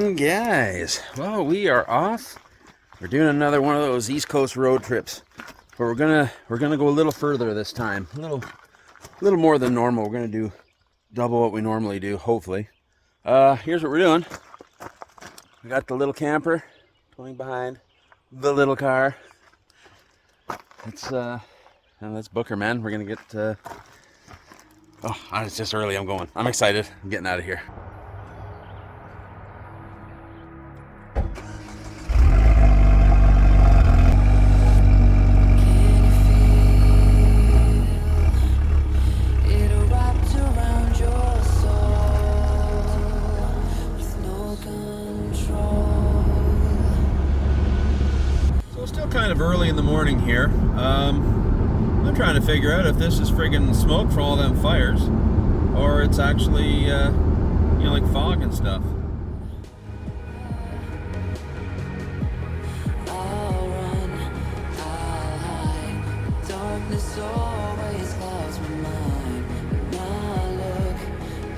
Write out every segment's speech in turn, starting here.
morning, guys. Well, we are off. We're doing another one of those East Coast road trips, but we're gonna go a little further this time. A little more than normal. We're gonna do double what we normally do, hopefully. Here's what we're doing. We got the little camper towing behind the little car. Let's book her, man. We're gonna get. Oh, it's just early. I'm excited. I'm getting out of here. Kind of early in the morning here. I'm trying to figure out if this is friggin' smoke from all them fires or it's actually like fog and stuff. I'll run, I'll hide. Darkness always clouds my mind. When I look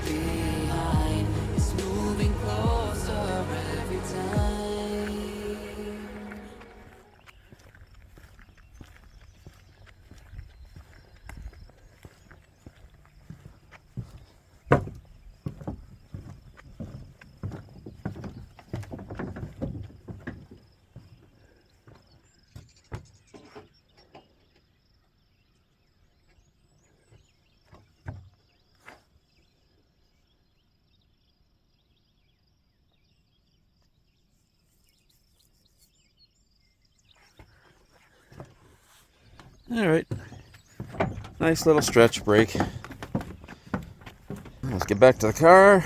behind, it's moving closer every time. All right, nice little stretch break. Let's get back to the car,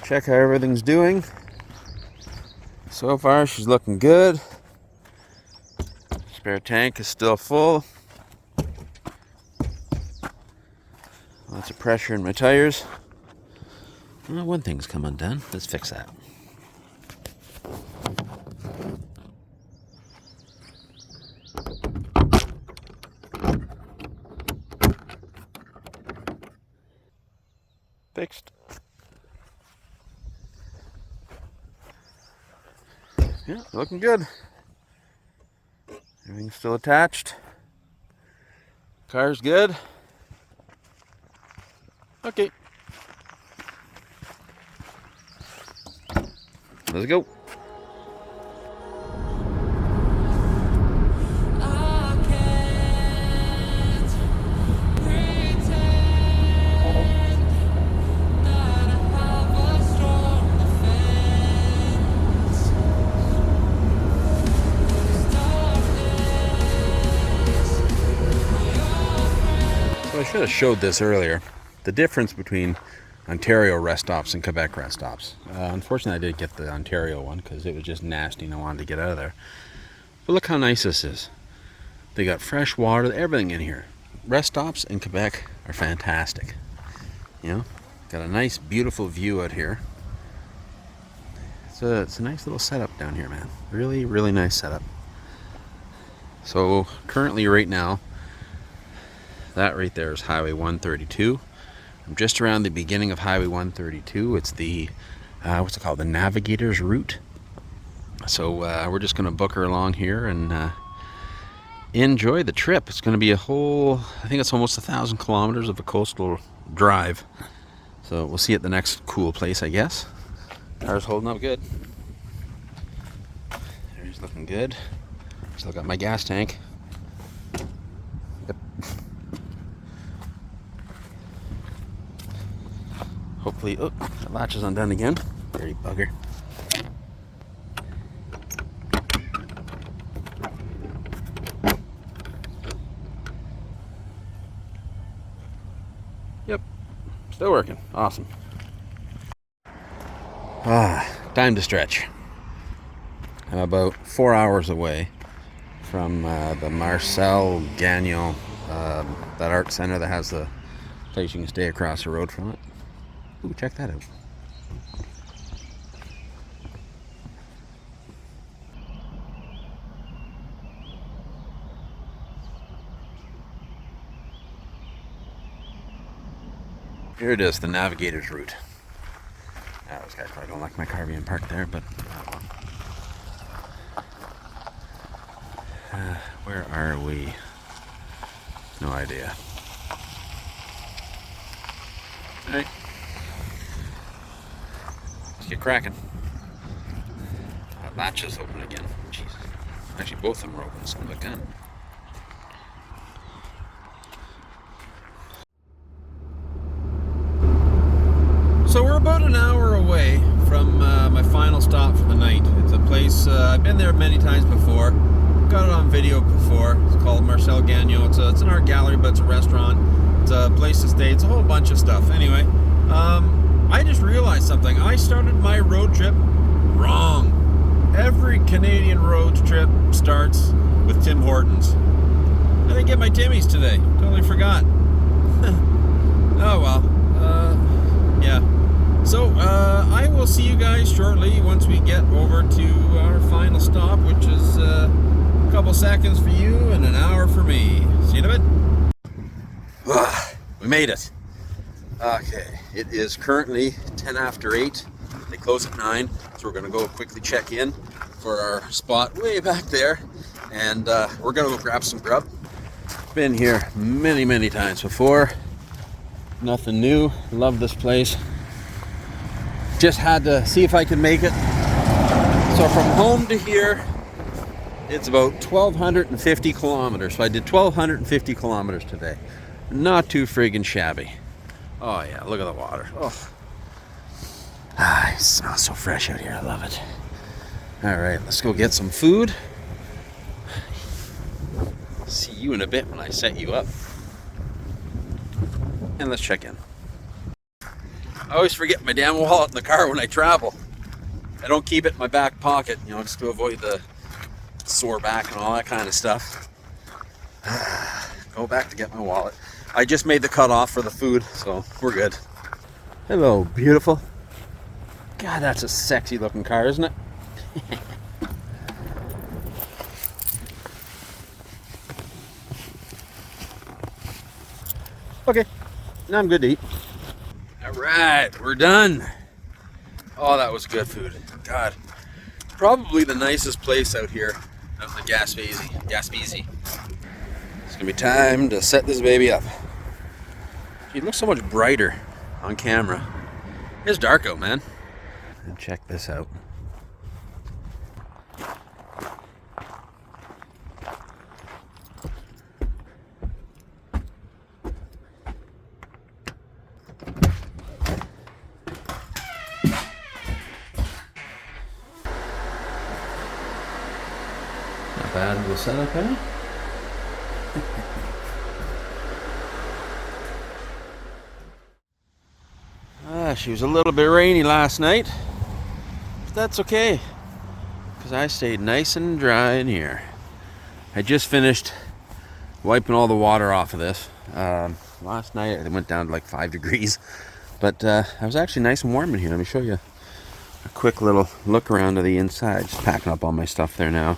check how everything's doing. So far, she's looking good. Spare tank is still full. Lots of pressure in my tires. Well, one thing's come undone. Let's fix that. Fixed. Yeah, looking good. Everything's still attached. Car's good. Okay. Let's go. So I should have showed this earlier. The difference between Ontario rest stops and Quebec rest stops. Unfortunately, I did get the Ontario one because it was just nasty and I wanted to get out of there. But look how nice this is. They got fresh water, everything in here. Rest stops in Quebec are fantastic. You know, got a nice, beautiful view out here. It's a nice little setup down here, man. Really, really nice setup. So currently, right now, that right there is Highway 132. I'm just around the beginning of Highway 132. It's the, what's it called? The Navigator's Route. So we're just going to book her along here and enjoy the trip. It's going to be a whole, I think it's almost 1,000 kilometers of a coastal drive. So we'll see at the next cool place, I guess. Car's holding up good. There's looking good. Still got my gas tank. Yep. Hopefully, oh, the latch is undone again. Dirty bugger. Yep, still working. Awesome. Time to stretch. I'm about 4 hours away from the Marcel Gagnon, that art center that has the place you can stay across the road from it. Ooh, check that out. Here it is, the Navigator's Route. Those guys probably don't like my car being parked there, but where are we? No idea. Alright. Let's get cracking. That latch is open again. Jesus. Actually, both of them are open, son of a gun. So we're about an hour away from my final stop for the night. It's a place, I've been there many times before. Got it on video before. It's called Marcel Gagnon. It's an art gallery, but it's a restaurant. It's a place to stay. It's a whole bunch of stuff. Anyway, I just realized something. I started my road trip wrong. Every Canadian road trip starts with Tim Hortons. I didn't get my Timmy's today. Totally forgot. Oh well. Yeah. So, I will see you guys shortly once we get over to our final stop, which is a couple seconds for you and an hour for me. See you in a bit. We made it. Okay, it is currently 10 after 8. They close at 9, so we're going to go quickly check in for our spot way back there, and we're going to go grab some grub. Been here many times before. Nothing new. Love this place. Just had to see if I could make it. So from home to here, it's about 1,250 kilometers. So I did 1,250 kilometers today. Not too friggin' shabby. Oh yeah, look at the water. Oh. It smells so fresh out here. I love it. All right, let's go get some food. See you in a bit when I set you up. And let's check in. I always forget my damn wallet in the car when I travel. I don't keep it in my back pocket, you know, just to avoid the sore back and all that kind of stuff. Go back to get my wallet. I just made the cutoff for the food, so we're good. Hello, beautiful. God, that's a sexy looking car, isn't it? Okay, now I'm good to eat. All right, we're done. Oh, that was good food. God, probably the nicest place out here out in the Gaspésie. It's gonna be time to set this baby up. It looks so much brighter on camera. It's dark out, man. And check this out. Not bad little setup, eh? She was a little bit rainy last night, but that's okay, because I stayed nice and dry in here. I just finished wiping all the water off of this. Last night it went down to like 5 degrees, but I was actually nice and warm in here. Let me show you a quick little look around to the inside. Just packing up all my stuff there now.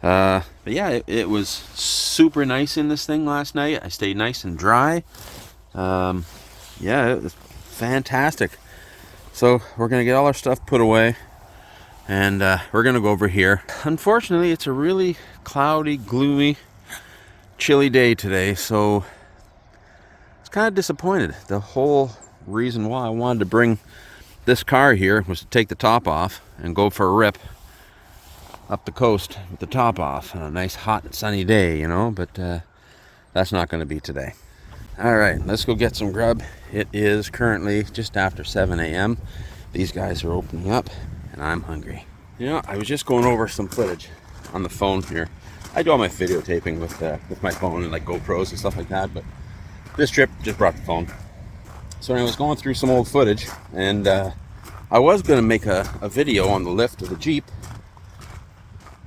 But yeah, it was super nice in this thing last night. I stayed nice and dry. Yeah, it was fantastic. So we're gonna get all our stuff put away, and we're gonna go over here. Unfortunately, it's a really cloudy, gloomy, chilly day today, so it's kind of disappointed. The whole reason why I wanted to bring this car here was to take the top off and go for a rip up the coast with the top off on a nice hot and sunny day, you know, but that's not going to be today. All right, let's go get some grub. It is currently just after 7 a.m. These guys are opening up, and I'm hungry. You know, I was just going over some footage on the phone here. I do all my videotaping with my phone and like GoPros and stuff like that, but this trip just brought the phone. So I was going through some old footage, and I was going to make a video on the lift of the Jeep.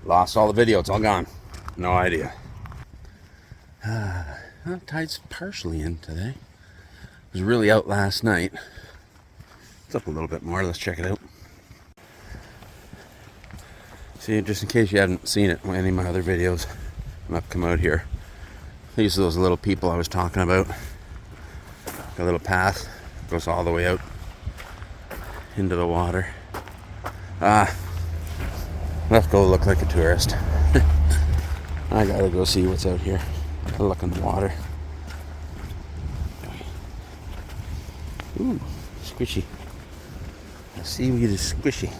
Lost all the video, it's all gone. No idea. Well, tide's partially in today. It was really out last night. It's up a little bit more. Let's check it out. See, just in case you haven't seen it in any of my other videos, I'm up come out here. These are those little people I was talking about. A little path goes all the way out into the water. Let's go look like a tourist. I gotta go see what's out here. Look in the water. Ooh, squishy. The seaweed is squishy.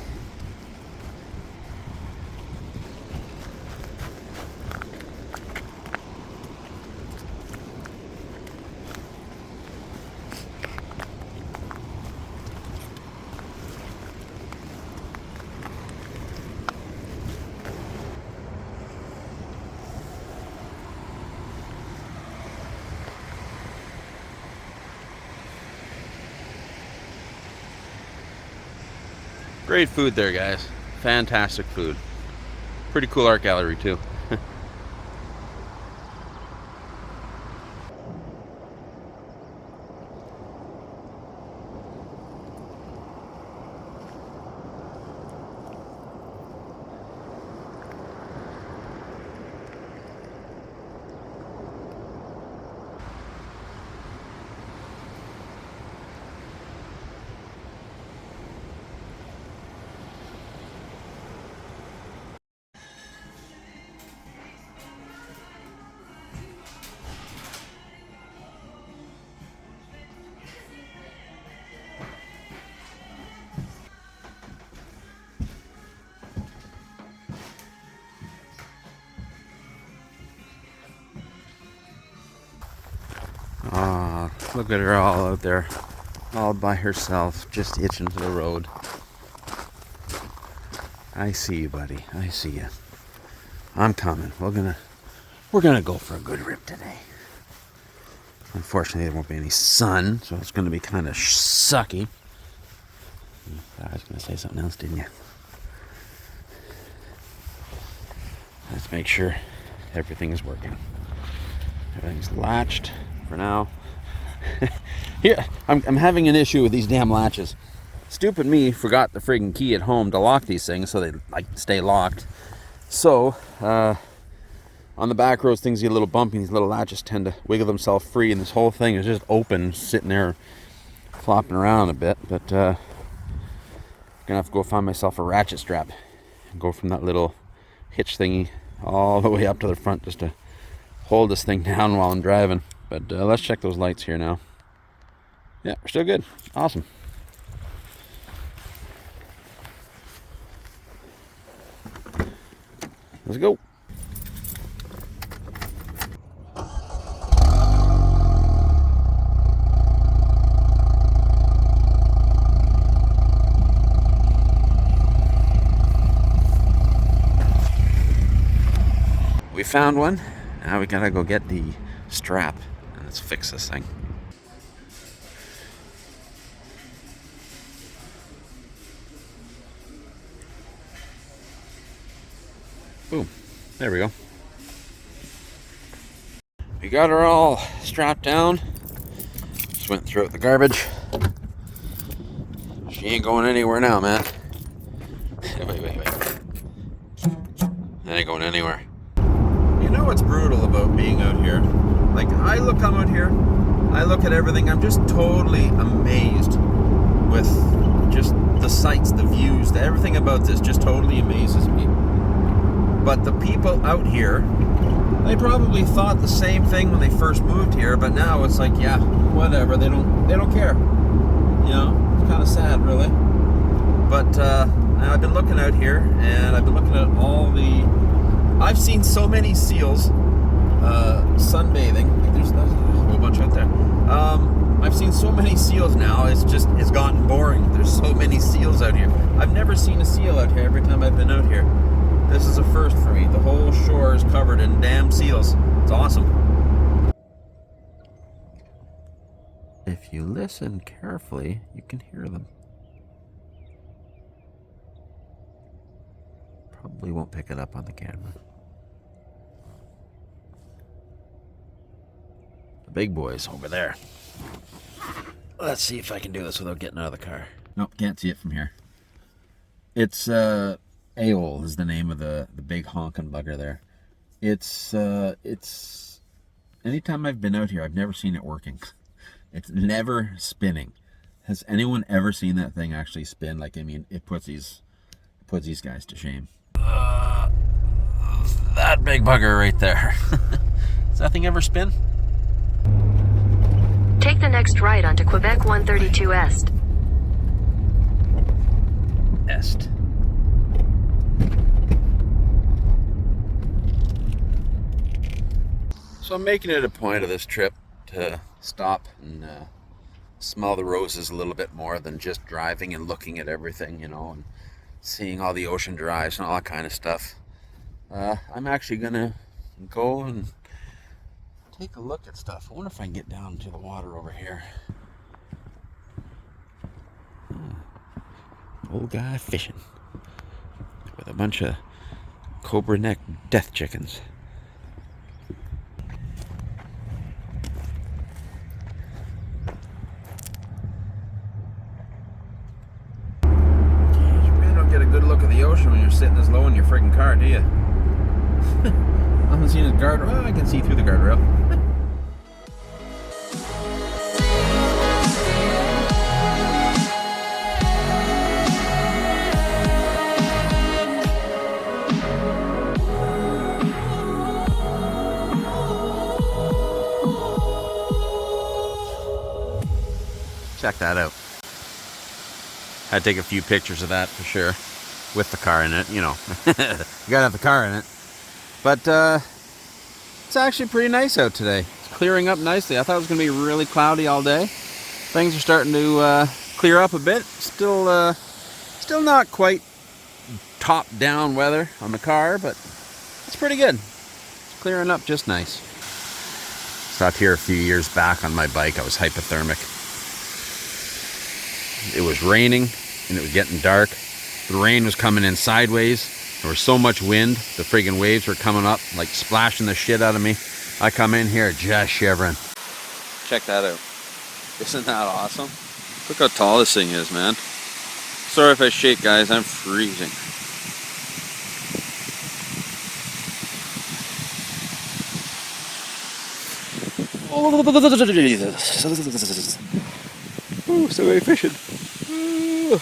Great food there, guys. Fantastic food. Pretty cool art gallery too. Ah, look at her all out there, all by herself, just itching for the road. I see you, buddy. I see you. I'm coming. We're gonna go for a good rip today. Unfortunately, there won't be any sun, so it's gonna be kind of sucky. I was gonna say something else, didn't you? Let's make sure everything is working. Everything's latched for now. Here, I'm having an issue with these damn latches. Stupid me forgot the friggin' key at home to lock these things so they like stay locked. So, on the back roads, things get a little bumpy. These little latches tend to wiggle themselves free, and this whole thing is just open, sitting there, flopping around a bit. But gonna have to go find myself a ratchet strap and go from that little hitch thingy all the way up to the front just to hold this thing down while I'm driving. But let's check those lights here now. Yeah, we're still good. Awesome. Let's go. We found one. Now we gotta go get the strap and let's fix this thing. Boom. There we go. We got her all strapped down. Just went through the garbage. She ain't going anywhere now, man. Wait. That ain't going anywhere. You know what's brutal about being out here? Like, come out here, I look at everything, I'm just totally amazed with just the sights, the views, everything about this just totally amazes me. But the people out here, they probably thought the same thing when they first moved here, but now it's like, yeah, whatever, they don't care. You know, it's kind of sad, really. But I've been looking out here, and I've been looking at I've seen so many seals sunbathing. There's a whole bunch out there. I've seen so many seals now, it's gotten boring. There's so many seals out here. I've never seen a seal out here every time I've been out here. This is a first for me. The whole shore is covered in damn seals. It's awesome. If you listen carefully, you can hear them. Probably won't pick it up on the camera. The big boys over there. Let's see if I can do this without getting out of the car. Nope, can't see it from here. It's Aol is the name of the big honking bugger there. It's anytime I've been out here, I've never seen it working. It's never spinning. Has anyone ever seen that thing actually spin? Like, I mean, it puts these guys to shame. That big bugger right there. Does that thing ever spin? Take the next right onto Quebec 132 Est. Est. So I'm making it a point of this trip to stop and smell the roses a little bit more than just driving and looking at everything, you know, and seeing all the ocean drives and all that kind of stuff. I'm actually gonna go and take a look at stuff. I wonder if I can get down to the water over here. Old guy fishing with a bunch of cobra neck death chickens. You really don't get a good look at the ocean when you're sitting this low in your friggin' car, do you? I haven't seen his guardrail. Oh, I can see through the guardrail. Check that out. Had to take a few pictures of that for sure. With the car in it, you know. You gotta have the car in it. But it's actually pretty nice out today. It's clearing up nicely. I thought it was going to be really cloudy all day. Things are starting to clear up a bit. Still not quite top-down weather on the car, but it's pretty good. It's clearing up just nice. Stopped here a few years back on my bike. I was hypothermic. It was raining and it was getting dark. The rain was coming in sideways. There was so much wind, the friggin' waves were coming up, like splashing the shit out of me. I come in here just shivering. Check that out. Isn't that awesome? Look how tall this thing is, man. Sorry if I shake, guys, I'm freezing. Oh, so very fishing. Ooh.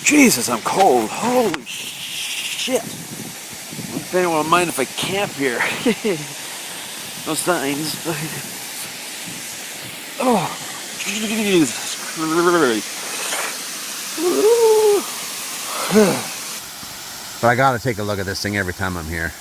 Jesus, I'm cold. Holy shit. If anyone will mind if I camp here. No signs. Oh, Jesus Christ. But I gotta take a look at this thing every time I'm here.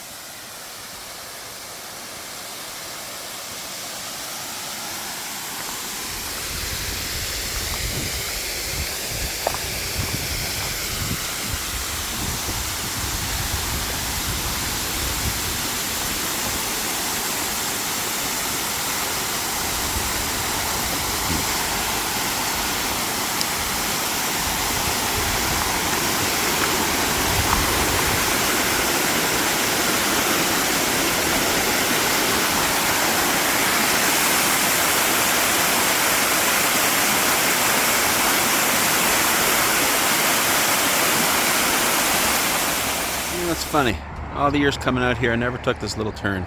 That's funny. All the years coming out here, I never took this little turn.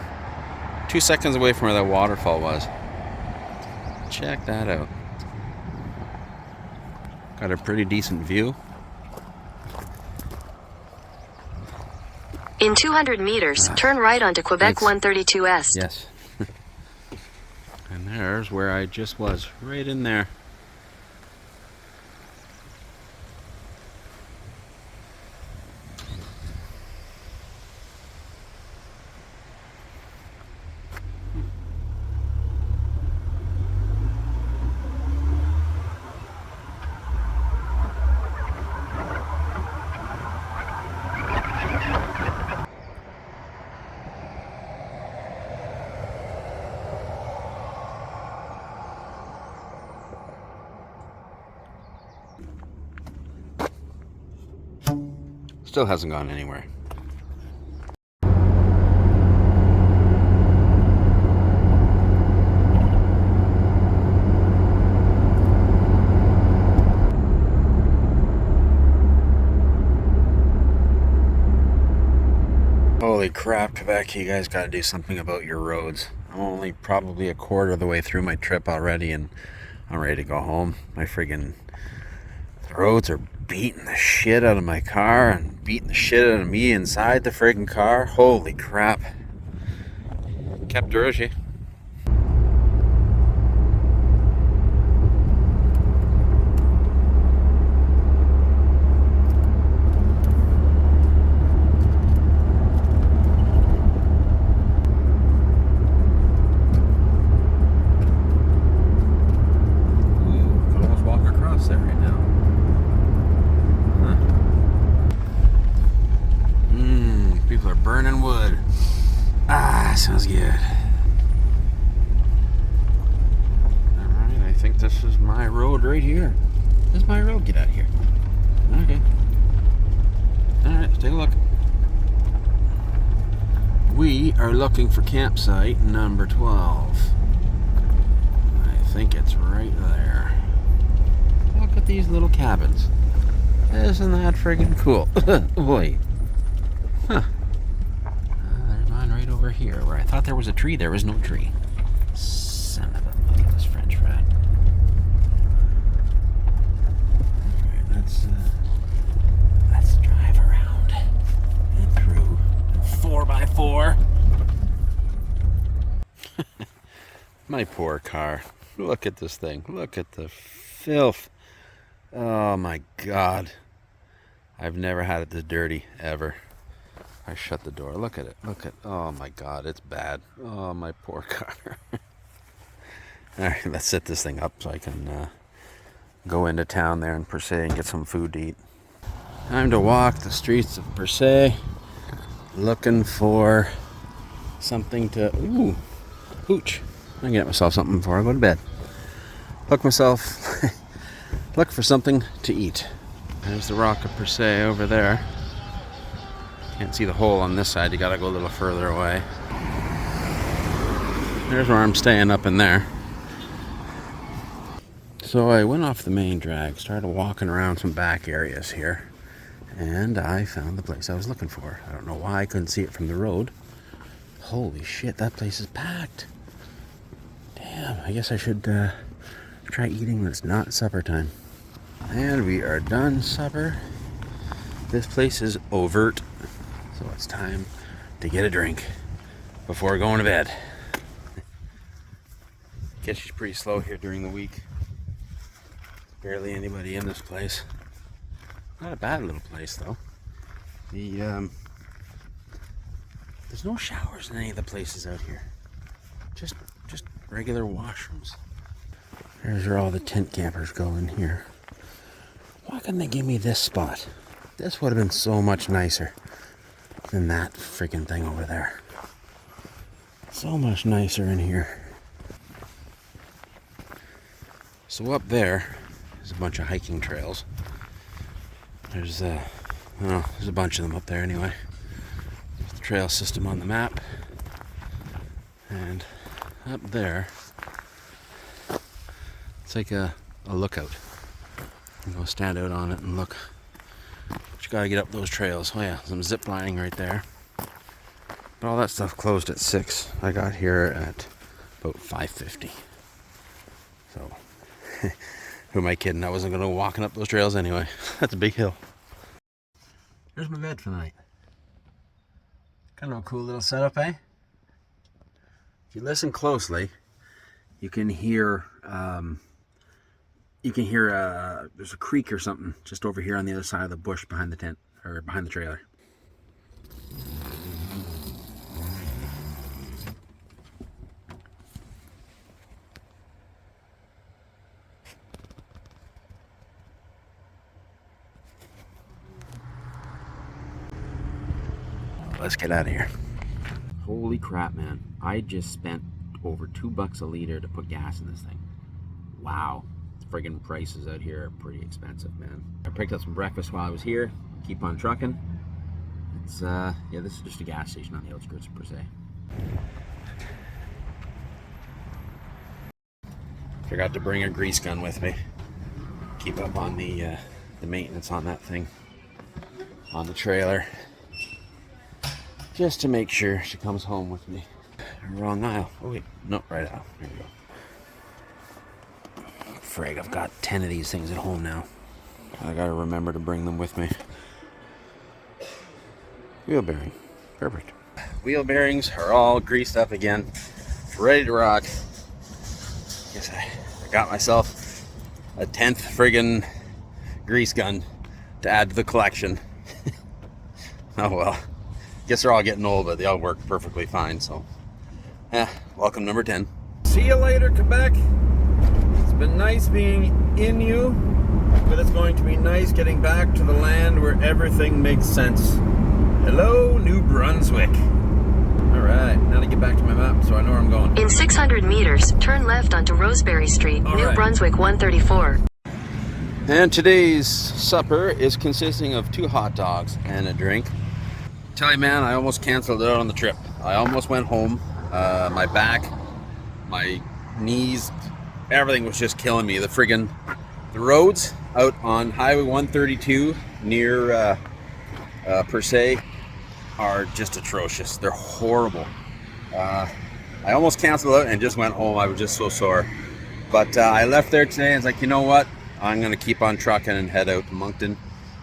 2 seconds away from where that waterfall was. Check that out. Got a pretty decent view. In 200 meters, turn right onto Quebec 132 Est. Yes. And there's where I just was, right in there. Still hasn't gone anywhere. Holy crap, Quebec, you guys gotta do something about your roads. I'm only probably a quarter of the way through my trip already and I'm ready to go home. My friggin' The roads are beating the shit out of my car and beating the shit out of me inside the friggin' car. Holy crap. Kept Durushi. People are burning wood. Ah, sounds good. Alright, I think this is my road right here. This is my road. Get out of here. Okay. Alright, let's take a look. We are looking for campsite number 12. I think it's right there. Look at these little cabins. Isn't that friggin' cool? Boy. Huh. There's mine right over here where I thought there was a tree. There was no tree. Son of a motherless French fry. Alright, let's drive around and through 4x4. My poor car. Look at this thing. Look at the filth. Oh my God. I've never had it this dirty, ever. I shut the door. Look at it. Look at, oh my God, it's bad. Oh, my poor car. Alright, let's set this thing up so I can go into town there in Per Se and get some food to eat. Time to walk the streets of Per Se, looking for something to, ooh, hooch. I can get myself something before I go to bed. Look for something to eat. There's the Rock of Per Se over there. Can't see the hole on this side, you gotta go a little further away. There's where I'm staying, up in there. So I went off the main drag, started walking around some back areas here, and I found the place I was looking for. I don't know why I couldn't see it from the road. Holy shit, that place is packed. Damn, I guess I should try eating when it's not supper time. And we are done supper. This place is overt. So it's time to get a drink before going to bed. Guess she's pretty slow here during the week. Barely anybody in this place. Not a bad little place though. There's no showers in any of the places out here. Just regular washrooms. There's where all the tent campers go in here. Why couldn't they give me this spot? This would have been so much nicer than that freaking thing over there. So much nicer in here. So up there is a bunch of hiking trails. There's a bunch of them up there anyway. There's the trail system on the map. And up there, it's like a lookout. You can go stand out on it and look. But you gotta get up those trails. Oh yeah, some zip lining right there. But all that stuff closed at 6. I got here at about 5:50. So, who am I kidding? I wasn't gonna go walking up those trails anyway. That's a big hill. There's my bed for the night. Kind of a cool little setup, eh? If you listen closely, you can hear there's a creek or something just over here on the other side of the bush behind the tent, or behind the trailer. Let's get out of here. Holy crap, man. I just spent over $2 a liter to put gas in this thing. Wow. Friggin' prices out here are pretty expensive, man. I picked up some breakfast while I was here. Keep on trucking. It's yeah, this is just a gas station on the outskirts of Per Se. Forgot to bring a grease gun with me. Keep up on the maintenance on that thing, on the trailer, just to make sure she comes home with me. Wrong aisle. Oh wait, no, right aisle. There we go. Frig, I've got 10 of these things at home now. I gotta remember to bring them with me. Wheel bearing. Perfect. Wheel bearings are all greased up again. Ready to rock. Guess I got myself a 10th friggin' grease gun to add to the collection. Oh well. Guess they're all getting old, but they all work perfectly fine, so. Welcome number 10. See you later, Quebec. It's been nice being in you, but it's going to be nice getting back to the land where everything makes sense. Hello, New Brunswick. Alright, now to get back to my map so I know where I'm going. In 600 meters, turn left onto Roseberry Street, All New right. Brunswick 134. And today's supper is consisting of 2 hot dogs and a drink. Tell you, man, I almost canceled it out on the trip. I almost went home. My back, my knees, everything was just killing me. The roads out on Highway 132 near per se are just atrocious. They're horrible. I almost canceled it and just went home. I was just so sore. But I left there today and was like, you know what? I'm going to keep on trucking and head out to Moncton,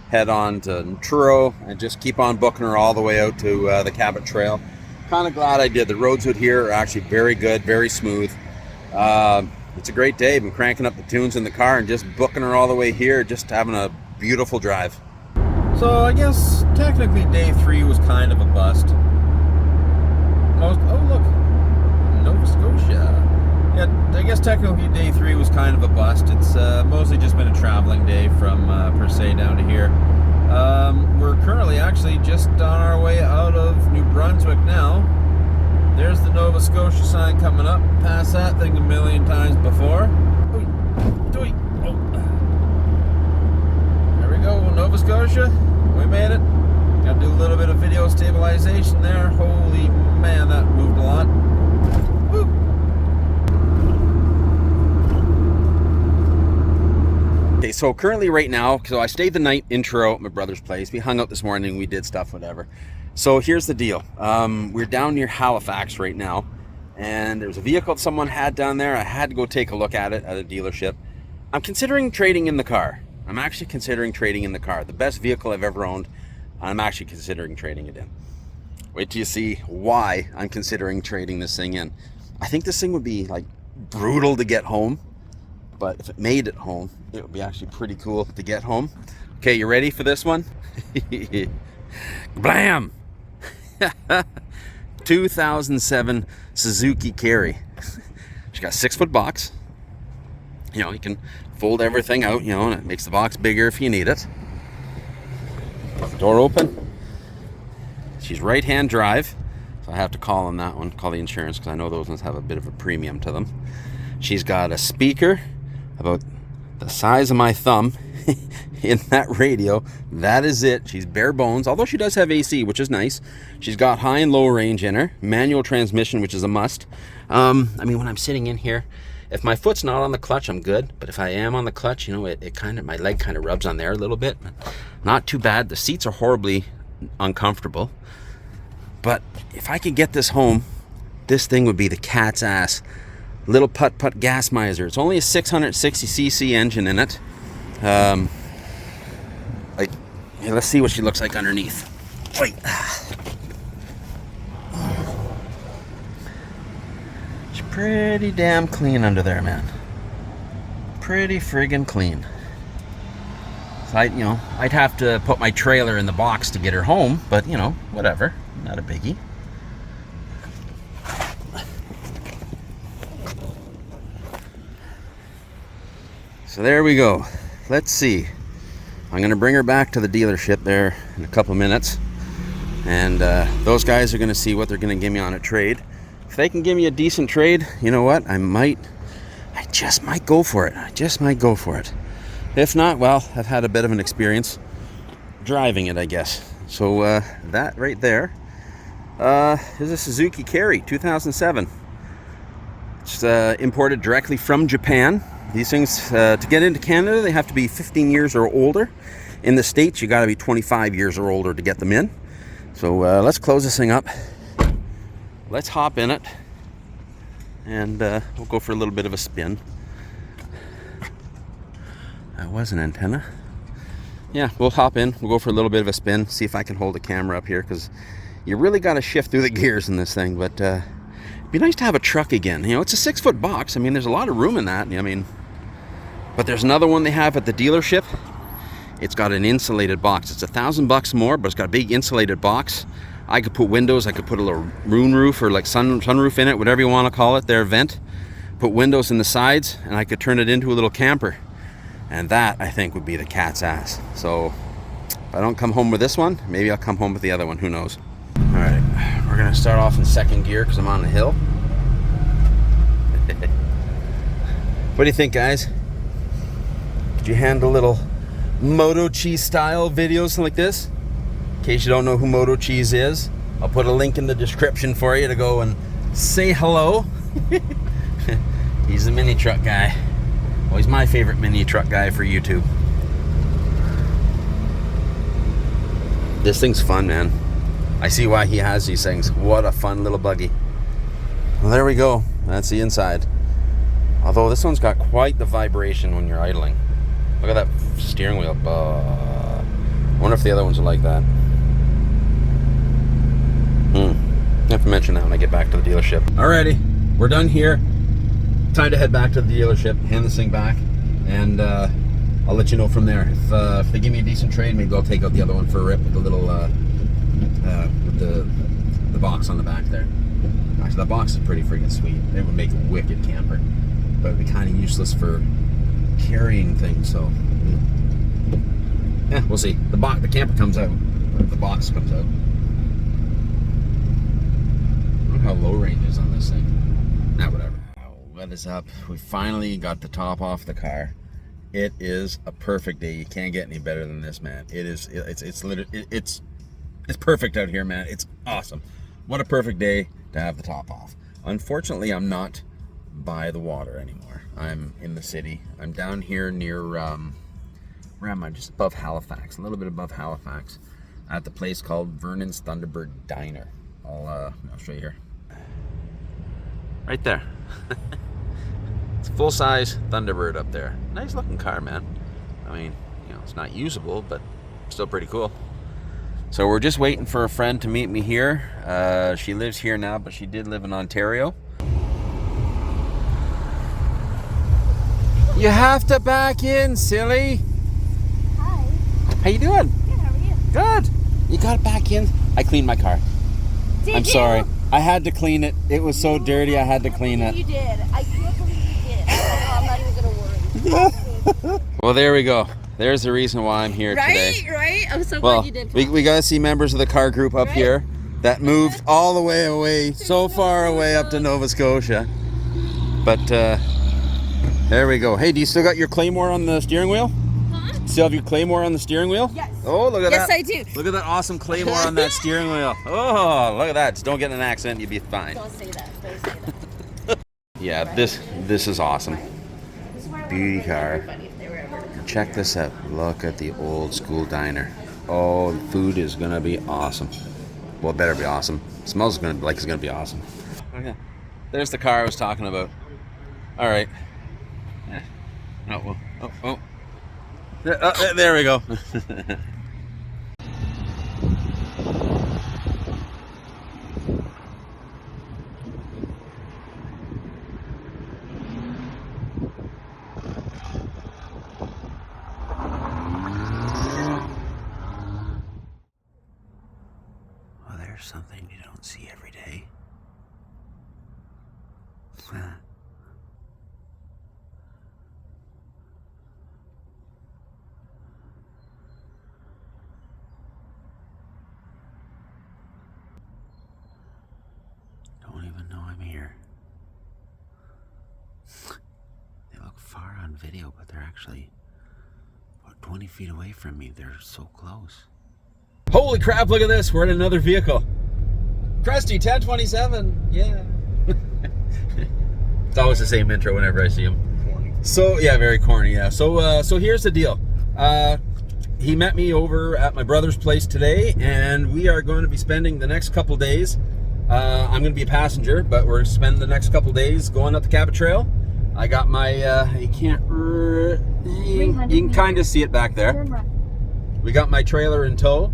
head on to Truro, and just keep on booking her all the way out to the Cabot Trail. Kind of glad I did. The roads out here are actually very good, very smooth. It's a great day. I've been cranking up the tunes in the car and just booking her all the way here, just having a beautiful drive. So I guess technically day 3 was kind of a bust. Oh look, Nova Scotia. Yeah, I guess technically day 3 was kind of a bust. It's mostly just been a traveling day from per se down to here. We're currently actually just on our way out of New Brunswick now. There's the Nova Scotia sign coming up. Past that thing a million times before. There we go, Nova Scotia. We made it. Got to do a little bit of video stabilization there. Holy man, that moved a lot. Woo. Okay, so currently right now, so I stayed the night in Truro at my brother's place. We hung out this morning, we did stuff, whatever. So here's the deal. We're down near Halifax right now, and there's a vehicle someone had down there. I had to go take a look at it at a dealership. I'm considering trading in the car. I'm actually considering trading in the car. The best vehicle I've ever owned, I'm actually considering trading it in. Wait till you see why I'm considering trading this thing in. I think this thing would be like brutal to get home, but if it made it home, it would be actually pretty cool to get home. Okay, you ready for this one? Blam! 2007 Suzuki Carry. She's got a 6-foot box. You know, you can fold everything out, you know, and it makes the box bigger if you need it. Door open. She's right-hand drive, so I have to call on that one, call the insurance, because I know those ones have a bit of a premium to them. She's got a speaker about the size of my thumb in that radio. That is it. She's bare bones, although she does have AC, which is nice. She's got high and low range in her. Manual transmission, which is a must. I mean, when I'm sitting in here, if my foot's not on the clutch, I'm good. But if I am on the clutch, you know, it kind of, my leg kind of rubs on there a little bit. Not too bad. The seats are horribly uncomfortable. But if I could get this home, this thing would be the cat's ass. Little putt-putt gas miser. It's only a 660cc engine in it. Let's see what she looks like underneath. Wait. She's pretty damn clean under there, man. Pretty friggin' clean. So I'd have to put my trailer in the box to get her home, but you know, whatever. Not a biggie. So there we go. Let's see. I'm going to bring her back to the dealership there in a couple minutes. And those guys are going to see what they're going to give me on a trade. If they can give me a decent trade, you know what? I just might go for it. If not, well, I've had a bit of an experience driving it, I guess. So that right there is a Suzuki Carry 2007. It's imported directly from Japan. These things, to get into Canada, they have to be 15 years or older. In the States, you got to be 25 years or older to get them in. So let's close this thing up. Let's hop in it. And we'll go for a little bit of a spin. That was an antenna. yeah, we'll hop in. We'll go for a little bit of a spin, see if I can hold the camera up here, because you really got to shift through the gears in this thing. But it'd be nice to have a truck again. You know, it's a 6-foot box. I mean, there's a lot of room in that. I mean, but there's another one they have at the dealership. It's got an insulated box. It's $1,000 more, but it's got a big insulated box. I could put windows. I could put a little moonroof or like sunroof in it, whatever you want to call it, their vent. Put windows in the sides, and I could turn it into a little camper. And that, I think, would be the cat's ass. So if I don't come home with this one, maybe I'll come home with the other one. Who knows? All right, we're gonna start off in second gear because I'm on the hill. What do you think, guys? Could you handle little Moto Cheese style videos like this? In case you don't know who Moto Cheese is, I'll put a link in the description for you to go and say hello. He's a mini truck guy. Well, he's my favorite mini truck guy for YouTube. This thing's fun, man. I see why he has these things. What a fun little buggy. Well, there we go. That's the inside. Although this one's got quite the vibration when you're idling. Look at that steering wheel. I wonder if the other ones are like that. I have to mention that when I get back to the dealership. Alrighty, we're done here. Time to head back to the dealership, hand this thing back, and I'll let you know from there. If they give me a decent trade, maybe I'll take out the other one for a rip with the little with the box on the back there. Actually, that box is pretty freaking sweet. It would make a wicked camper, but it'd be kind of useless for carrying things. So yeah, we'll see. The camper comes out, or the box comes out. Look how low range is on this thing. Nah, whatever. Weather's up. We finally got the top off the car. It is a perfect day. You can't get any better than this, man. It is. It's literally. It's perfect out here, man. It's awesome. What a perfect day to have the top off. Unfortunately, I'm not by the water anymore. I'm in the city. I'm down here near where am I? Just above Halifax, a little bit above Halifax, at the place called Vernon's Thunderbird Diner. I'll show you here. Right there. It's a full-size Thunderbird up there. Nice looking car, man. I mean, you know, it's not usable, but still pretty cool. So we're just waiting for a friend to meet me here. She lives here now, but she did live in Ontario. You have to back in, silly. Hi. How you doing? Good, how are you? Good. You got to back in. I cleaned my car. Did I'm you? sorry. I had to clean it. It was so dirty, I had to clean it. You did. I can't believe you did. I'm not even going to worry. Well, there we go. There's the reason why I'm here today. Right? I'm so Well, glad you did. we got to see members of the car group up Right? here that moved all the way away, so far away up to Nova Scotia. But there we go. Hey, do you still got your Claymore on the steering wheel? Huh? Still have your Claymore on the steering wheel? Yes. Oh, look at Yes, that. I do. Look at that awesome Claymore on that steering wheel. Oh, look at that. Just don't get in an accident, you'll be fine. Don't say that. Don't say that. Yeah, this is awesome. This is why I Beauty would bring car. everybody if they were ever to come. Check this out. Look at the old school diner. Oh, the food is gonna be awesome. Well, it better be awesome. It smells like it's gonna be awesome. Okay. There's the car I was talking about. All right. Oh, well. Oh. There we go. Well, there's something you don't see every day. Don't even know I'm here. They look far on video, but they're actually about 20 feet away from me. They're so close. Holy crap, look at this. We're in another vehicle. Krusty, 1027. Yeah. It's always the same intro whenever I see him. Corny. So, yeah, very corny, yeah. So here's the deal. He met me over at my brother's place today, and we are going to be spending the next couple days. I'm going to be a passenger, but we're spending the next couple days going up the Cabot Trail. I got my, you can kind of see it back there. we got my trailer in tow.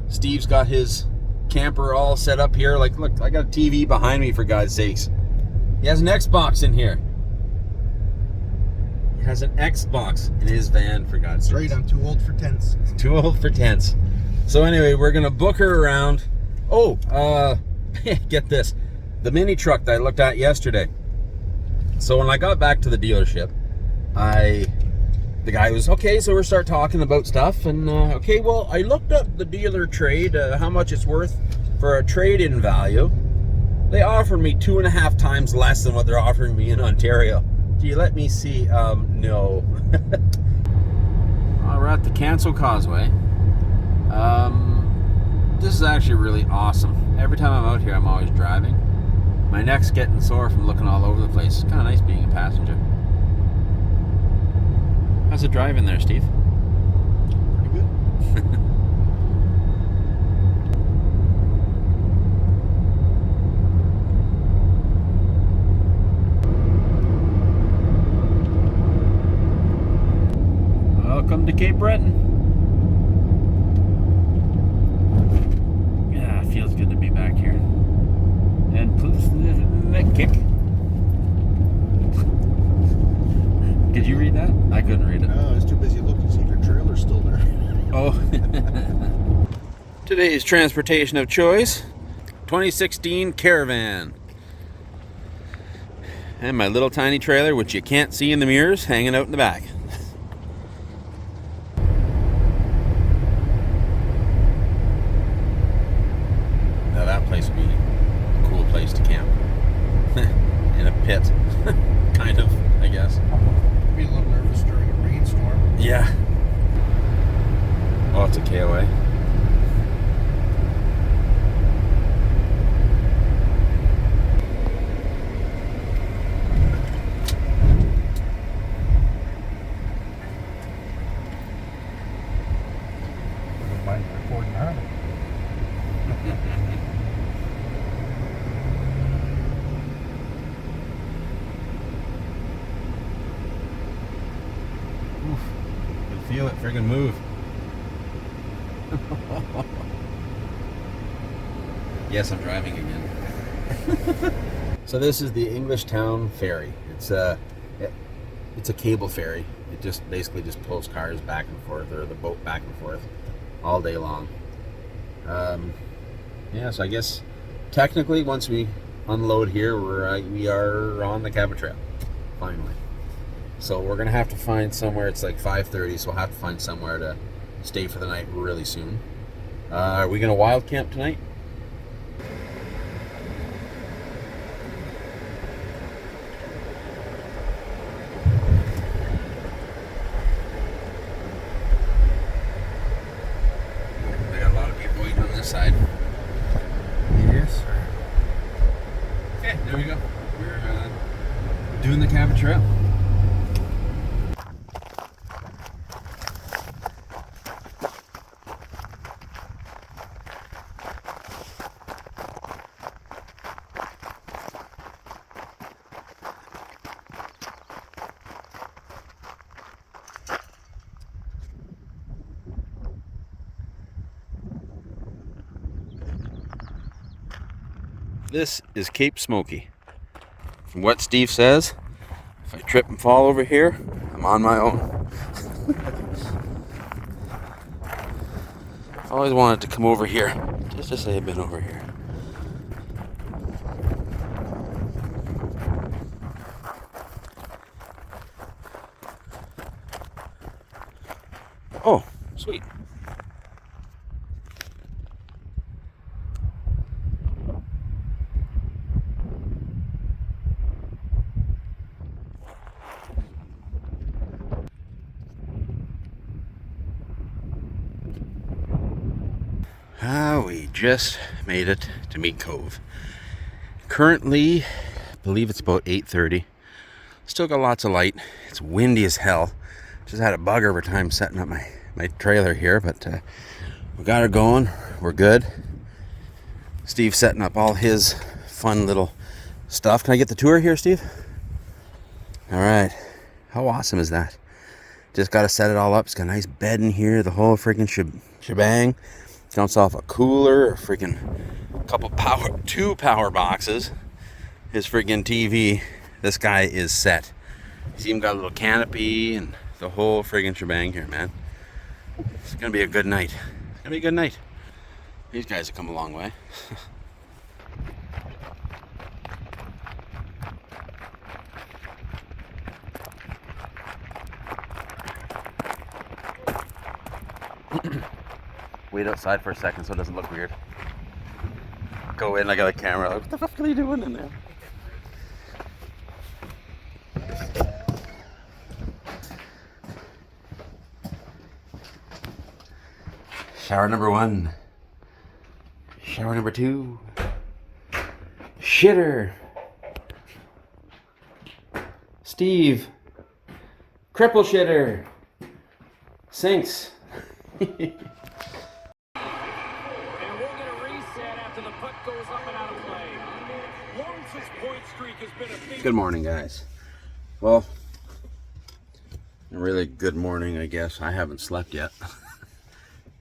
Steve's got his camper all set up here. Like, look, I got a TV behind me, for God's sakes. He has an Xbox in here. He has an Xbox in his van, for God's sakes. Right, I'm too old for tents. Too old for tents. So anyway, we're gonna book her around. Oh, get this. The mini truck that I looked at yesterday. So when I got back to the dealership, the guy was, okay, so we're start talking about stuff, and okay, well, I looked up the dealer trade, how much it's worth for a trade-in value. They offered me 2.5 times less than what they're offering me in Ontario. Do you let me see? No. Well, we're at the Cancel Causeway. This is actually really awesome. Every time I'm out here, I'm always driving. My neck's getting sore from looking all over the place. It's kind of nice being a passenger. How's it driving there, Steve? Pretty good. Welcome to Cape Breton. Yeah, it feels good to be back here. And please, that kick. Did you read that? I couldn't read it. No, I was too busy looking to see if your trailer's still there. Oh. Today's transportation of choice, 2016 Caravan. And my little tiny trailer, which you can't see in the mirrors, hanging out in the back. Now that place would be a cool place to camp. In a pit. Kind of, I guess. Be a little nervous during a rainstorm. Yeah. Oh, it's a KOA. Wouldn't mind recording that. Oof. You can feel it friggin' move. Yes, I'm driving again. So this is the Englishtown ferry. It's a cable ferry. It just basically just pulls cars back and forth, or the boat back and forth, all day long. Yeah, so I guess technically once we unload here, we are on the Cabot Trail, finally. So we're gonna have to find somewhere. It's like 5:30, so we'll have to find somewhere to stay for the night really soon. Are we gonna wild camp tonight? They got a lot of people waiting on this side. Yes, sir. Okay, there we go. We're doing the Cabot Trail. This is Cape Smoky. From what Steve says, if I trip and fall over here, I'm on my own. I've always wanted to come over here, just to say I've been over here. Oh, sweet. We just made it to Meat Cove. Currently, I believe it's about 8:30. Still got lots of light. It's windy as hell. Just had a bugger of a time setting up my trailer here, but we got her going. We're good. Steve's setting up all his fun little stuff. Can I get the tour here, Steve? All right. How awesome is that? Just got to set it all up. It's got a nice bed in here, the whole freaking shebang. Counts off a cooler, a freaking two power boxes. His freaking TV. This guy is set. He's even got a little canopy and the whole friggin' shebang here, man. It's gonna be a good night. It's gonna be a good night. These guys have come a long way. Wait outside for a second so it doesn't look weird. Go in, I got a camera. Like, what the fuck are you doing in there? Shower number 1. Shower number 2. Shitter. Steve. Cripple shitter. Sinks. And we'll get a reset after the puck goes up and out of play. Lawrence's point streak has been a big... Good morning, guys. Well, a really good morning, I guess. I haven't slept yet.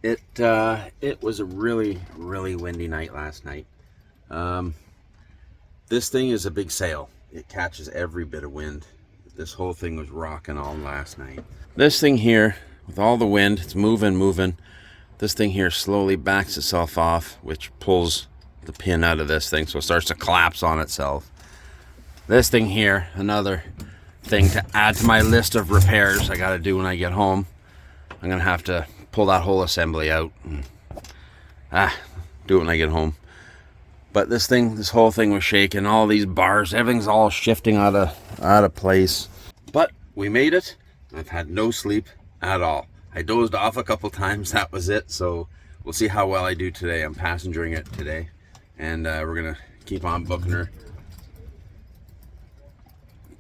It was a really, really windy night last night. This thing is a big sail. It catches every bit of wind. This whole thing was rocking all last night. This thing here, with all the wind, it's moving. This thing here slowly backs itself off, which pulls the pin out of this thing, so it starts to collapse on itself. This thing here, another thing to add to my list of repairs I gotta do when I get home. I'm gonna have to pull that whole assembly out and do it when I get home. But this whole thing was shaking. All these bars, everything's all shifting out of place. But we made it. I've had no sleep at all. I dozed off a couple times, that was it. So we'll see how well I do today. I'm passengering it today, and we're gonna keep on booking her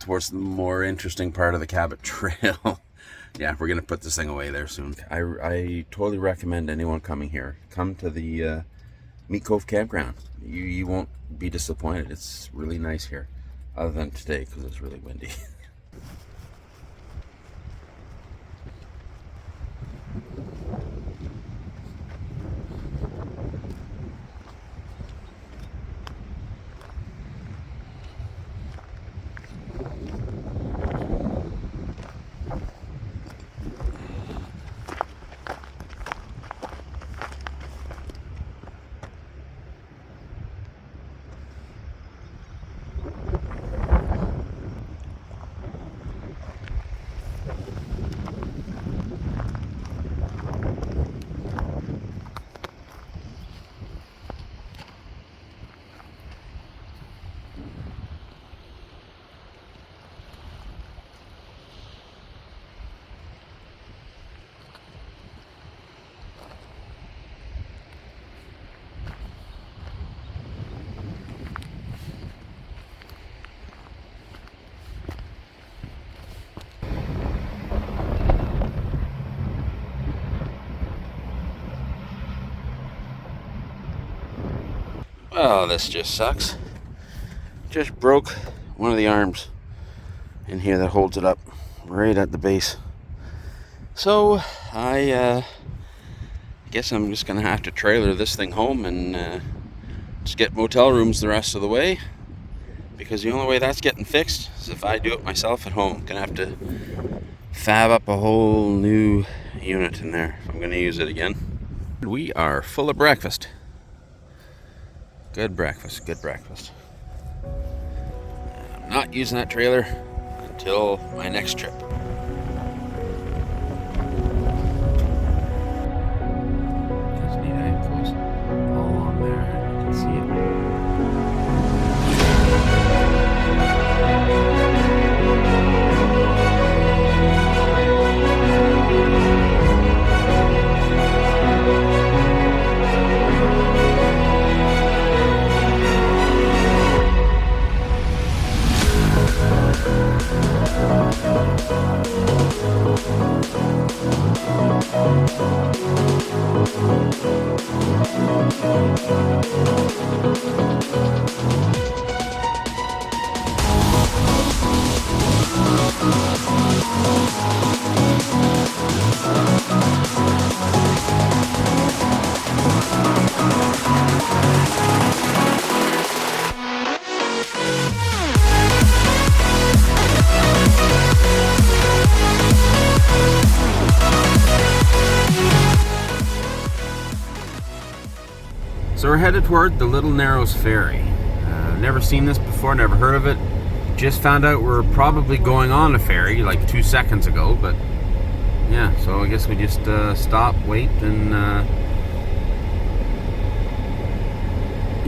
towards the more interesting part of the Cabot Trail. Yeah, we're gonna put this thing away there soon. I totally recommend anyone coming here, come to the Meat Cove campground. You won't be disappointed. It's really nice here, other than today because it's really windy. Oh, this just sucks. Just broke one of the arms in here that holds it up right at the base. So I guess I'm just gonna have to trailer this thing home and just get motel rooms the rest of the way, because the only way that's getting fixed is if I do it myself at home. Gonna have to fab up a whole new unit in there if I'm gonna use it again. We are full of breakfast. Good breakfast, good breakfast. I'm not using that trailer until my next trip. That's neat, it goes all along there, you can see it. we're headed toward the Little Narrows Ferry. Never seen this before, never heard of it. Just found out we're probably going on a ferry like 2 seconds ago, but yeah, so I guess we just stop, wait, and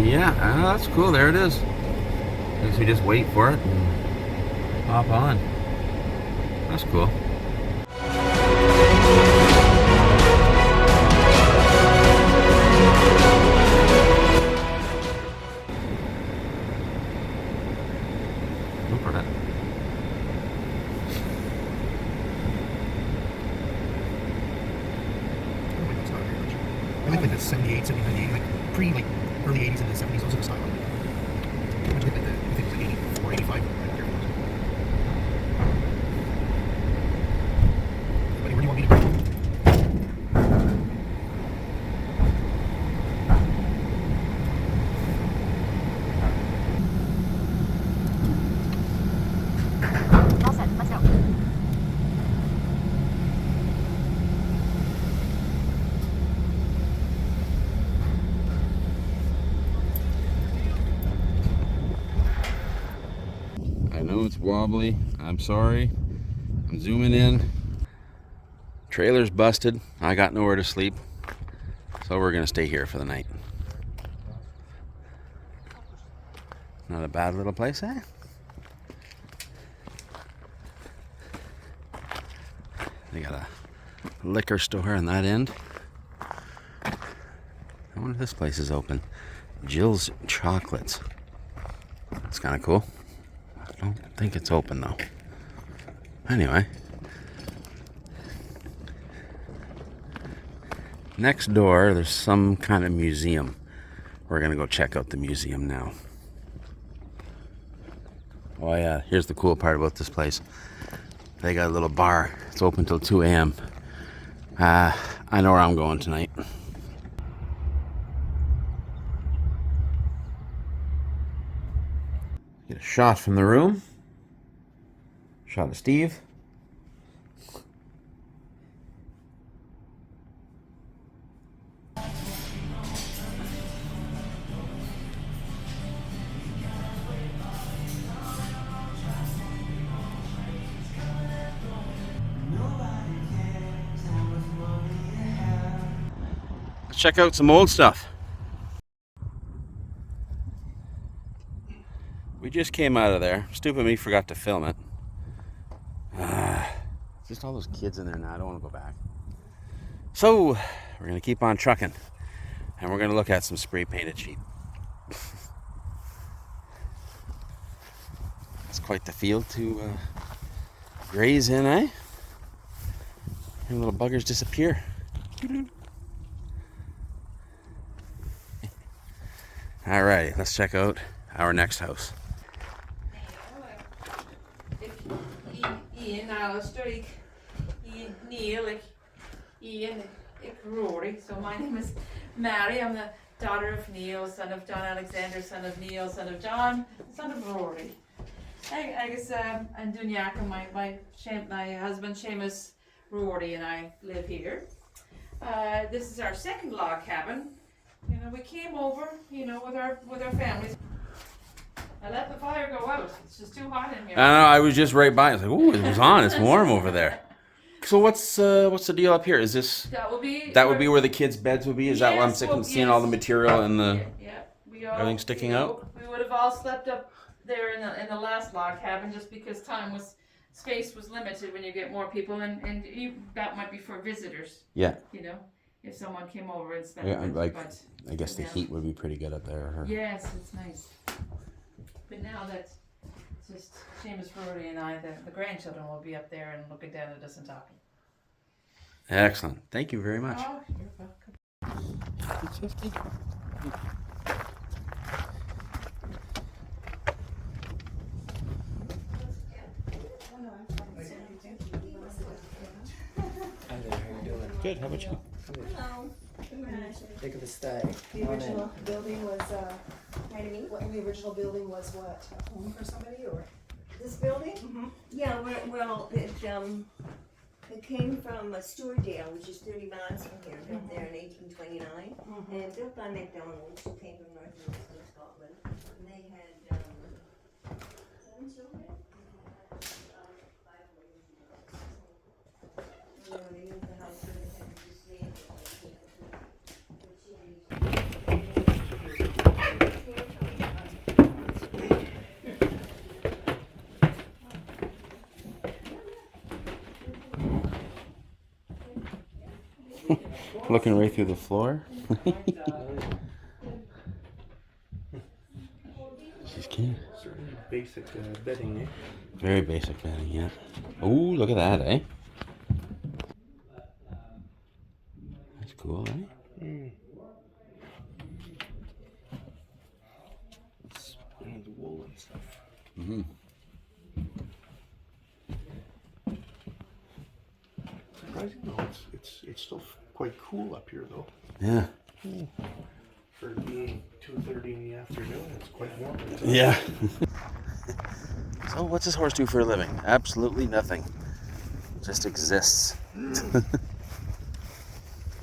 yeah, that's cool. There it is. I guess we just wait for it and hop on. That's cool. I like the 78, 79, 80, like early 80s and the 70s, those are the style. I think it was like 84, 85. Buddy, where do you want me to go? All set. Let's go. I know it's wobbly. I'm sorry. I'm zooming in. Trailer's busted. I got nowhere to sleep. So we're going to stay here for the night. Not a bad little place, eh? They got a liquor store on that end. I wonder if this place is open. Jill's Chocolates. That's kind of cool. I don't think it's open though. Anyway. Next door, there's some kind of museum. We're gonna go check out the museum now. Oh yeah, here's the cool part about this place. They got a little bar. It's open till 2 a.m. I know where I'm going tonight. Get a shot from the room. Shot of Steve. Let's check out some old stuff. We just came out of there. Stupid me forgot to film it. Just all those kids in there now. I don't want to go back. So, we're going to keep on trucking. And we're going to look at some spray painted sheep. It's quite the field to graze in, eh? And little buggers disappear. Alrighty, let's check out our next house. Ian, Neil, Ian, Rory. So my name is Mary. I'm the daughter of Neil, son of John Alexander, son of Neil, son of John, son of Rory. I guess I'm Dunyak, and my husband Seamus Rory and I live here. This is our second log cabin. You know, we came over, you know, with our families. I let the fire go out. It's just too hot in here. I know. I was just right by. I was like, "Ooh, it was on. It's warm over there." So what's the deal up here? Is this that would be where the kids' beds would be? Is that why I'm seeing all the material and the everything sticking out? We would have all slept up there in the last log cabin just because space was limited when you get more people, and that might be for visitors. Yeah. You know, if someone came over and spent. Yeah, I guess the heat would be pretty good up there. Yes, it's nice. But now that's just Seamus, Rory, and I, the grandchildren will be up there and looking down at us and talking. Excellent. Thank you very much. Oh, you're welcome. 50. Good. How about you? Hello. Think of the stay. The original building was, the original building was what? A home for somebody or? This building? Yeah, well, It came from Stewardale, which is 30 miles from here, built there in 1829, and built by McDonald's, who came from northeastern Scotland. And they had 7 children. You know, they used the house for the head of the slave. Looking right through the floor. She's cute. Certainly basic bedding, eh? Very basic bedding, yeah. Oh, look at that, eh? That's cool, eh? And the wool and stuff. Mm-hmm. Surprising though, it's still quite cool up here though. Yeah. For being 2:30 in the afternoon, it's quite warm. Yeah. So what's this horse do for a living? Absolutely nothing. Just exists. It's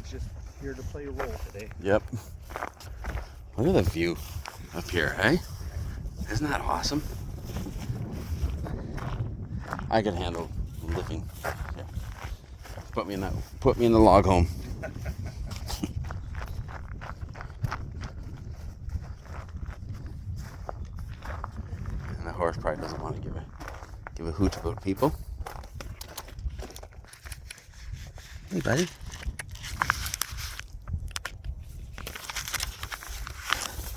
just here to play a role today. Yep. Look at the view up here, eh? Isn't that awesome? I could handle living. Yeah. Put me in the log home. And the horse probably doesn't want to give a hoot about people. Hey, buddy.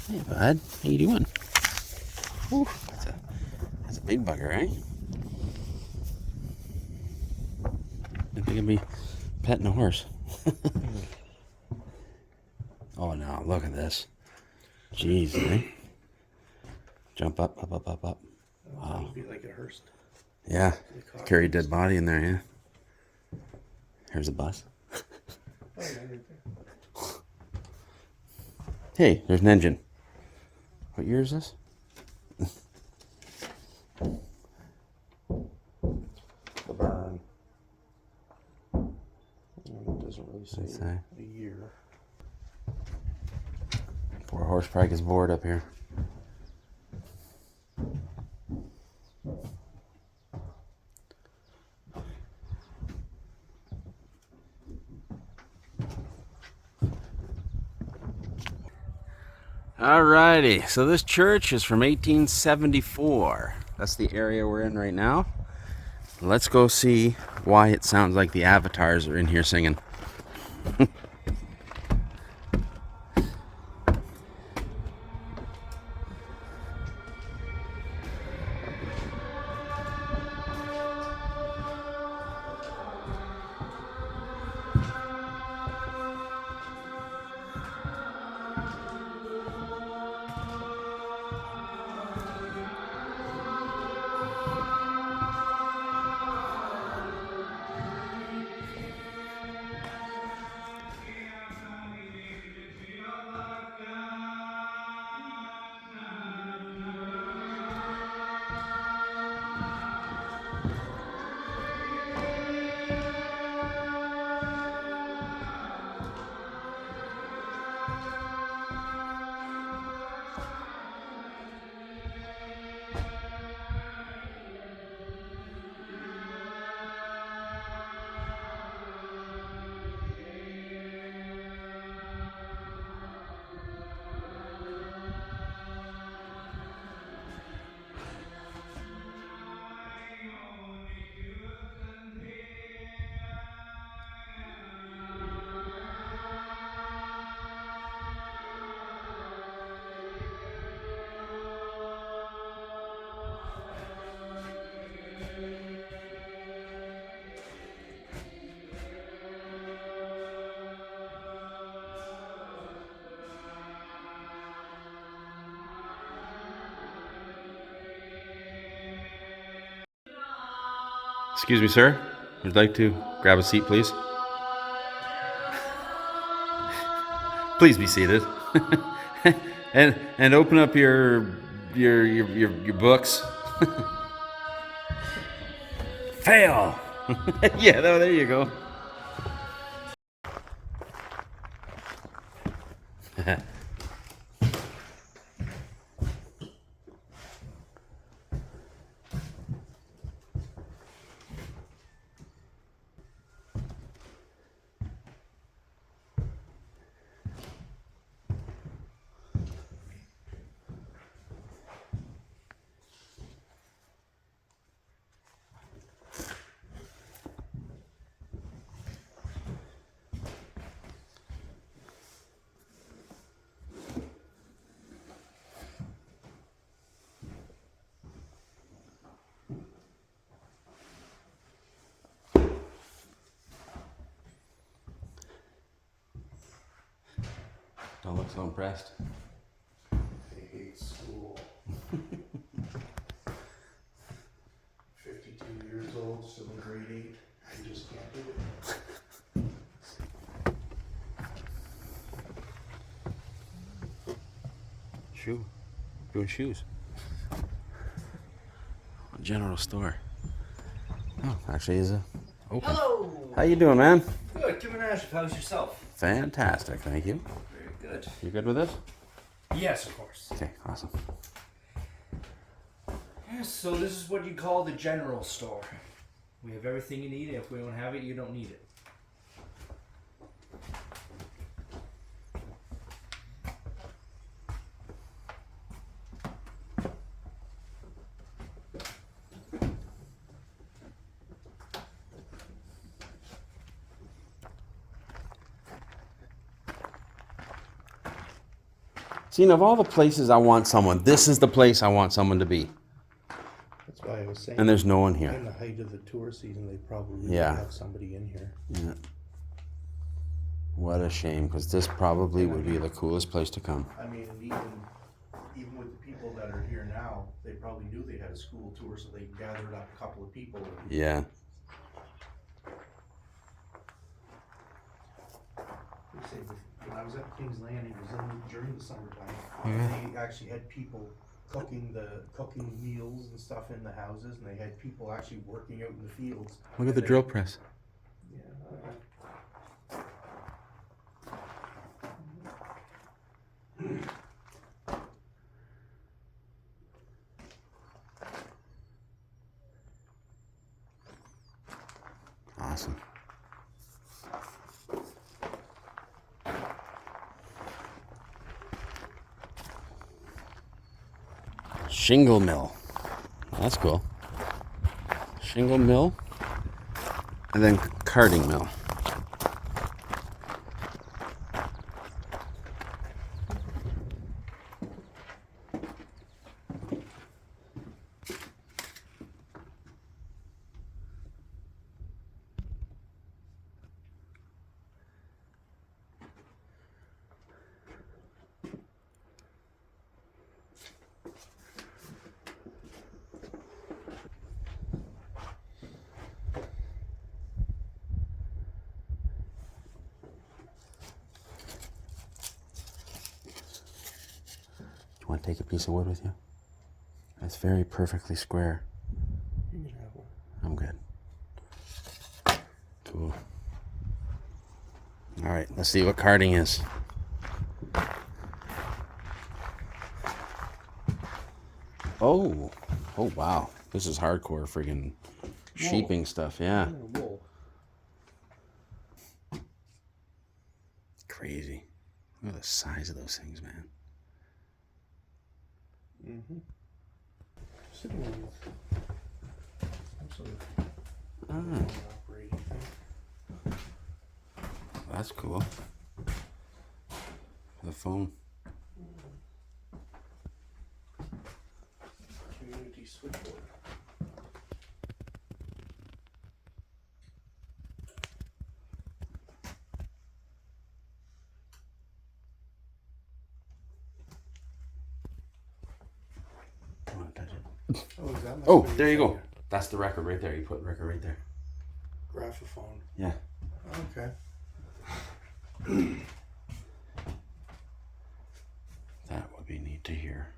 Hey, bud. How you doing? Whew, that's a big bugger, eh? Didn't think I'd be petting a horse. Oh no, look at this. Jeez, eh? Jump up. Wow. That would be like a hearse. Yeah. Carry a dead body in there, yeah. Here's a bus. Oh, yeah, right there. Hey, there's an engine. What year is this? The barn. It doesn't really say a year. Poor horse probably gets bored up here. Alrighty, so this church is from 1874. That's the area we're in right now. Let's go see why it sounds like the avatars are in here singing. Excuse me, sir. Would you like to grab a seat, please? Please be seated. and open up your books. Fail. Yeah, there you go. Don't look so impressed. I hate school. 52 years old, still in grade 8. I just can't do it. Shoe. Doing shoes. General store. Oh, actually is a open. Hello! How you doing, man? Good, Tim and Ash, how's yourself? Fantastic, thank you. Very good. You good with this? Yes, of course. Okay, awesome. Yes, so this is what you call the general store. We have everything you need, and if we don't have it, you don't need it. See, of all the places I want someone, this is the place I want someone to be. That's why I was saying. And there's no one In here. the height of the tour season, they probably Yeah. have somebody in here. Yeah. What a shame, because this probably would be the coolest place to come. I mean, even with the people that are here now, they probably knew they had a school tour, so they gathered up a couple of people. And Yeah. they say when I was at King's Landing, it was during the summertime. Yeah. They actually had people cooking meals and stuff in the houses, and they had people actually working out in the fields. Look at the drill press. Yeah. Awesome. Shingle mill. That's cool. Shingle mill. And then carding mill. You want to take a piece of wood with you? It's very perfectly square. You can have one. I'm good. Cool. All right, let's see what carding is. Oh wow. This is hardcore friggin' sheeping stuff, yeah. Wool. Crazy. Look at the size of those things, man. Mm-hmm. Sitting with some sort of operating thing. That's cool. The phone. Community switchboard. I want to touch it. Oh, is that Oh, there you go. That's the record right there. You put record right there. Graphophone. Yeah. Okay. That would be neat to hear.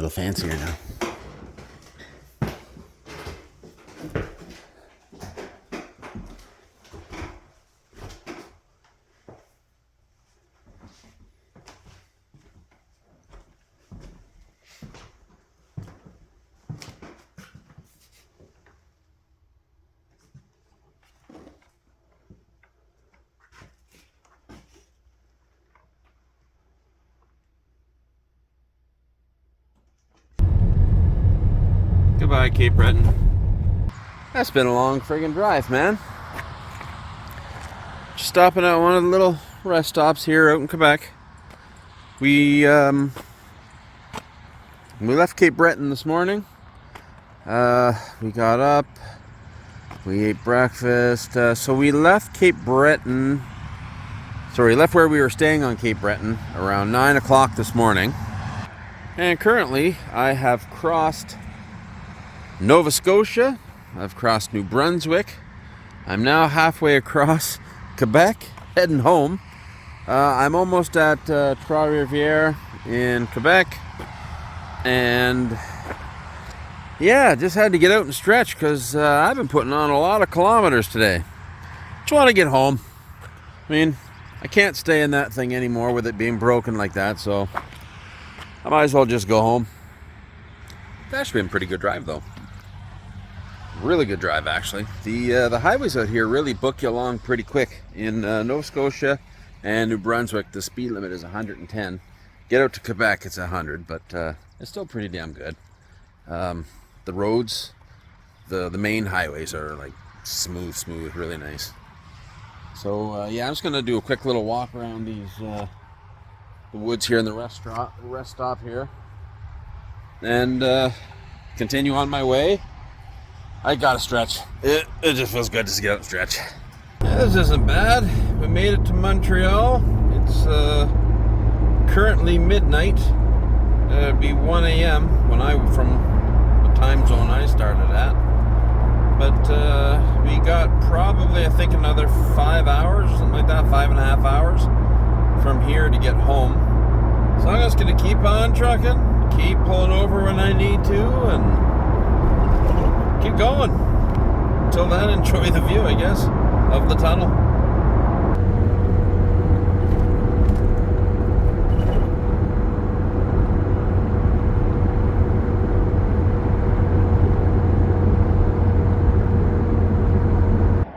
little fancier now. Goodbye, Cape Breton. That's been a long friggin' drive, man. Just stopping at one of the little rest stops here out in Quebec. We left Cape Breton this morning. We got up, we ate breakfast. So we left Cape Breton. We left where we were staying on Cape Breton around 9 o'clock this morning. And currently, I have crossed Nova Scotia, I've crossed New Brunswick, I'm now halfway across Quebec, heading home. I'm almost at Trois-Rivières in Quebec, and yeah, just had to get out and stretch because I've been putting on a lot of kilometers today. Just want to get home. I mean, I can't stay in that thing anymore with it being broken like that, so I might as well just go home. It's actually been a pretty good drive though. Really good drive, actually. The highways out here really book you along pretty quick. In Nova Scotia and New Brunswick, the speed limit is 110. Get out to Quebec, it's 100, but it's still pretty damn good. The roads, the main highways are like smooth, really nice. So yeah, I'm just gonna do a quick little walk around these the woods here in the rest stop here, and continue on my way. I gotta stretch. It just feels good just to get out and stretch. Yeah, this isn't bad. We made it to Montreal. It's currently midnight. It'd be 1 a.m. from the time zone I started at. But we got probably, I think, another 5 hours, something like that, 5.5 hours from here to get home. So I'm just gonna keep on trucking, keep pulling over when I need to, and keep going. Until then, enjoy the view, I guess, of the tunnel.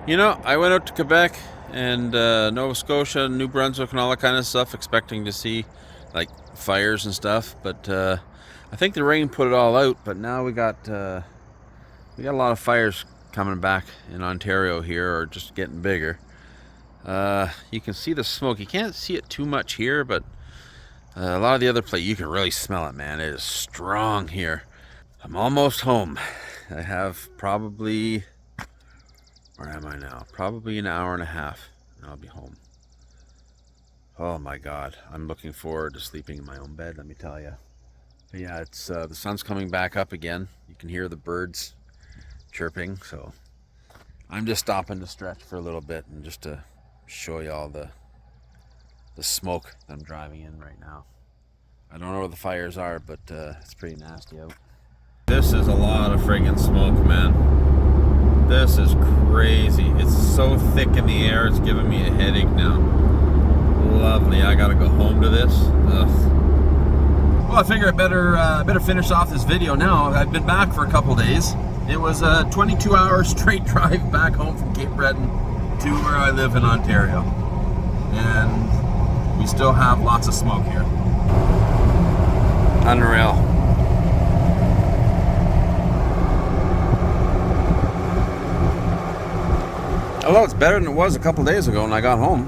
You know, I went out to Quebec and Nova Scotia, New Brunswick, and all that kind of stuff, expecting to see like fires and stuff. But I think the rain put it all out. But now we got a lot of fires coming back in Ontario here, or just getting bigger. You can see the smoke. You can't see it too much here, but a lot of the other places, you can really smell it, man. It is strong here. I'm almost home. I have probably, where am I now? Probably an hour and a half, and I'll be home. Oh my God, I'm looking forward to sleeping in my own bed, let me tell you. But yeah, it's the sun's coming back up again. You can hear the birds chirping, so I'm just stopping to stretch for a little bit and just to show you all the smoke that I'm driving in right now. I don't know where the fires are, but it's pretty nasty out. This is a lot of friggin' smoke, man. This is crazy. It's so thick in the air, it's giving me a headache now. Lovely. I gotta go home to this. Ugh. Well, I figure I better finish off this video now. I've been back for a couple days. It was a 22-hour straight drive back home from Cape Breton to where I live in Ontario. And we still have lots of smoke here. Unreal. Although it's better than it was a couple days ago when I got home.